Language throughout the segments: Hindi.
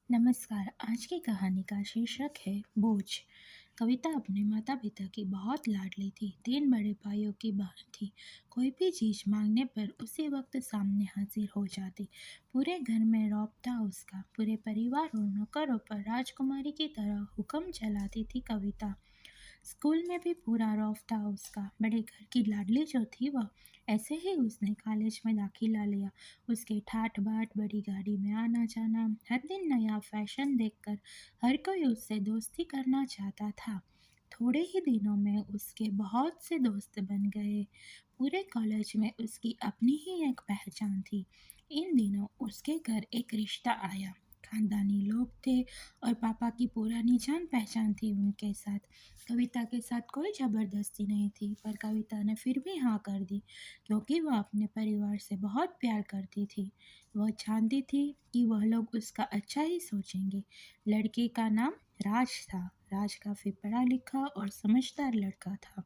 नमस्कार। आज की कहानी का शीर्षक है बोझ। कविता अपने माता पिता की बहुत लाडली थी। 3 बड़े भाइयों की बहन थी। कोई भी चीज मांगने पर उसी वक्त सामने हाजिर हो जाती। पूरे घर में रौब था उसका। पूरे परिवार और नौकरों पर राजकुमारी की तरह हुक्म चलाती थी कविता। स्कूल में भी पूरा रौब था उसका। बड़े घर की लाडली जो थी वह। ऐसे ही उसने कॉलेज में दाखिला लिया। उसके ठाठ बाट बड़ी गाड़ी में आना जाना, हर दिन नया फैशन देखकर हर कोई उससे दोस्ती करना चाहता था। थोड़े ही दिनों में उसके बहुत से दोस्त बन गए। पूरे कॉलेज में उसकी अपनी ही एक पहचान थी। इन दिनों उसके घर एक रिश्ता आया। खानदानी लोग थे और पापा की पुरानी जान पहचान थी उनके साथ। कविता के साथ कोई ज़बरदस्ती नहीं थी, पर कविता ने फिर भी हाँ कर दी, क्योंकि वह अपने परिवार से बहुत प्यार करती थी। वह जानती थी कि वह लोग उसका अच्छा ही सोचेंगे। लड़के का नाम राज था। राज काफ़ी पढ़ा लिखा और समझदार लड़का था।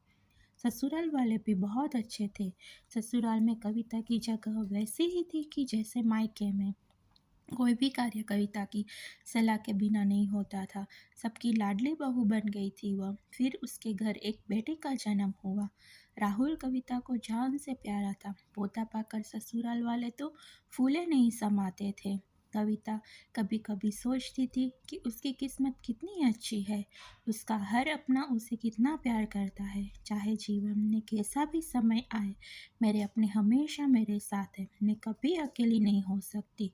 ससुराल वाले भी बहुत अच्छे थे। ससुराल में कविता की जगह वैसी ही थी कि जैसे मायके में। कोई भी कार्य कविता की सलाह के बिना नहीं होता था। सबकी लाडली बहू बन गई थी वह। फिर उसके घर एक बेटे का जन्म हुआ। राहुल कविता को जान से प्यारा था। पोता पाकर ससुराल वाले तो फूले नहीं समाते थे। कविता कभी कभी सोचती थी कि उसकी किस्मत कितनी अच्छी है। उसका हर अपना उसे कितना प्यार करता है। चाहे जीवन में कैसा भी समय आए, मेरे अपने हमेशा मेरे साथ है। मैं कभी अकेली नहीं हो सकती।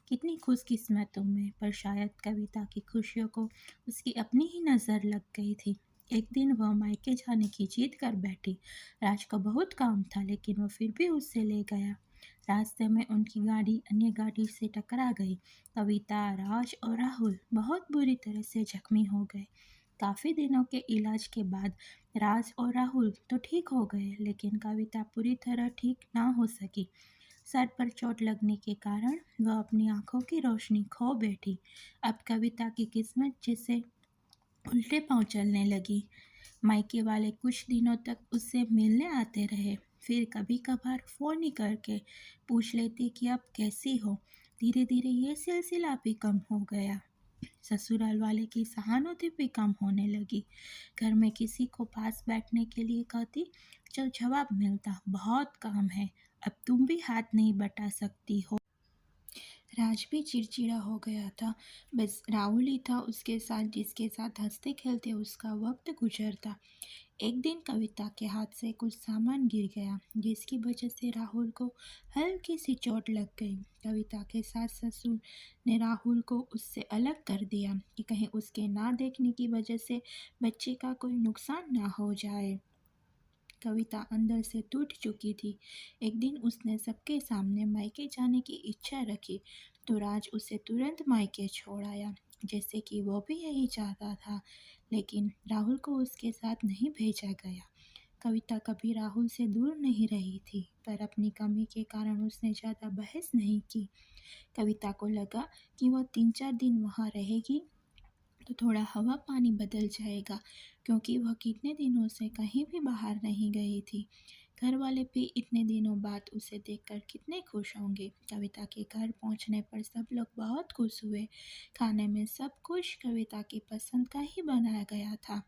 कितनी खुशकिस्मत हूँ मैं। पर शायद कविता की खुशियों को उसकी अपनी ही नज़र लग गई थी। एक दिन वह मायके जाने की जिद कर बैठी। राज को बहुत काम था, लेकिन वह फिर भी उससे ले गया। रास्ते में उनकी गाड़ी अन्य गाड़ी से टकरा गई। कविता, राज और राहुल बहुत बुरी तरह से जख्मी हो गए। काफ़ी दिनों के इलाज के बाद राज और राहुल तो ठीक हो गए, लेकिन कविता पूरी तरह ठीक ना हो सकी। सर पर चोट लगने के कारण वह अपनी आंखों की रोशनी खो बैठी। अब कविता की किस्मत जैसे उल्टे पांव चलने लगी। मायके वाले कुछ दिनों तक उससे मिलने आते रहे। फिर कभी कभार फ़ोन ही करके पूछ लेते कि अब कैसी हो। धीरे धीरे ये सिलसिला भी कम हो गया। ससुराल वाले की सहानुभूति भी कम होने लगी। घर में किसी को पास बैठने के लिए कहती, जब जवाब मिलता, बहुत काम है, अब तुम भी हाथ नहीं बटा सकती हो। राज भी चिड़चिड़ा हो गया था। बस राहुल ही था उसके साथ, जिसके साथ हंसते खेलते उसका वक्त गुजरता। एक दिन कविता के हाथ से कुछ सामान गिर गया, जिसकी वजह से राहुल को हल्की सी चोट लग गई। कविता के सास ससुर ने राहुल को उससे अलग कर दिया कि कहीं उसके ना देखने की वजह से बच्चे का कोई नुकसान ना हो जाए। कविता अंदर से टूट चुकी थी। एक दिन उसने सबके सामने मायके जाने की इच्छा रखी, तो राज उसे तुरंत मायके छोड़ आया, जैसे कि वो भी यही चाहता था। लेकिन राहुल को उसके साथ नहीं भेजा गया। कविता कभी राहुल से दूर नहीं रही थी, पर अपनी कमी के कारण उसने ज़्यादा बहस नहीं की। कविता को लगा कि वह 3-4 दिन वहाँ रहेगी तो थोड़ा हवा पानी बदल जाएगा, क्योंकि वह कितने दिनों से कहीं भी बाहर नहीं गई थी। घर वाले भी इतने दिनों बाद उसे देखकर कितने खुश होंगे। कविता के घर पहुंचने पर सब लोग बहुत खुश हुए। खाने में सब कुछ कविता की पसंद का ही बनाया गया था।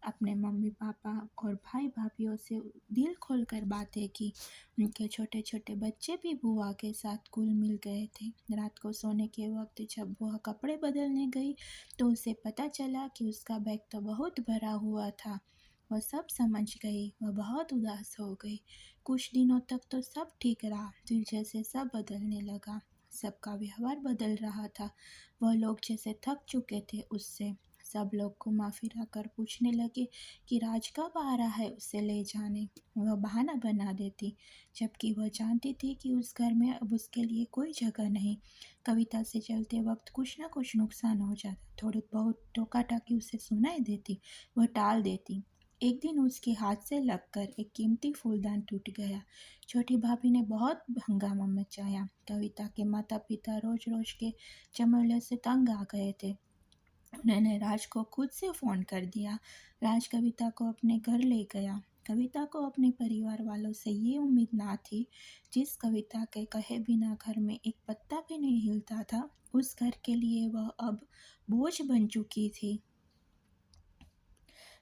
अपने मम्मी पापा और भाई भाभीयों से दिल खोलकर बातें की। उनके छोटे छोटे बच्चे भी बुआ के साथ घुल मिल गए थे। रात को सोने के वक्त जब वह कपड़े बदलने गई, तो उसे पता चला कि उसका बैग तो बहुत भरा हुआ था। वह सब समझ गई। वह बहुत उदास हो गई। कुछ दिनों तक तो सब ठीक रहा, फिर जैसे सब बदलने लगा। सबका व्यवहार बदल रहा था। वह लोग जैसे थक चुके थे उससे। सब लोग घुमा फिरा कर पूछने लगे कि राज कब आ रहा है उसे ले जाने। वह बहाना बना देती, जबकि वह जानती थी कि उस घर में अब उसके लिए कोई जगह नहीं। कविता से चलते वक्त कुछ ना कुछ नुकसान हो जाता। थोड़ी बहुत टोका टाकी उसे सुनाई देती, वह टाल देती। एक दिन उसके हाथ से लगकर एक कीमती फूलदान टूट गया। छोटी भाभी ने बहुत हंगामा मचाया। कविता के माता पिता रोज रोज के झमेले से तंग आ गए थे। उन्होंने राज को खुद से फ़ोन कर दिया। राज कविता को अपने घर ले गया। कविता को अपने परिवार वालों से ये उम्मीद ना थी। जिस कविता के कहे बिना घर में एक पत्ता भी नहीं हिलता था, उस घर के लिए वह अब बोझ बन चुकी थी।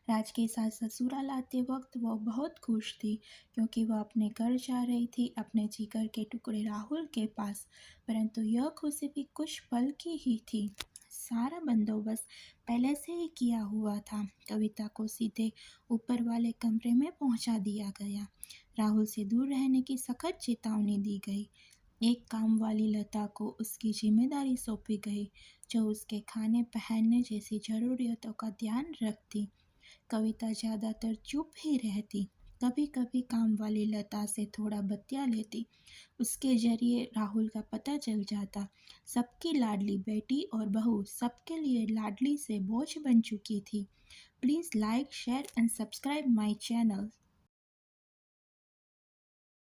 राज के साथ ससुराल आते वक्त वह बहुत खुश थी, क्योंकि वह अपने घर जा रही थी, अपने जिगर के टुकड़े राहुल के पास। परंतु यह खुशी भी कुछ पल की ही थी। सारा बंदोबस्त पहले से ही किया हुआ था। कविता को सीधे ऊपर वाले कमरे में पहुंचा दिया गया। राहुल से दूर रहने की सख्त चेतावनी दी गई। एक काम वाली लता को उसकी जिम्मेदारी सौंपी गई, जो उसके खाने पहनने जैसी जरूरियतों का ध्यान रखती। कविता ज़्यादातर चुप ही रहती, कभी कभी काम वाली लता से थोड़ा बतिया लेती। उसके जरिए राहुल का पता चल जाता। सबकी लाडली बेटी और बहू सबके लिए लाडली से बोझ बन चुकी थी। Please like, share and subscribe my channel.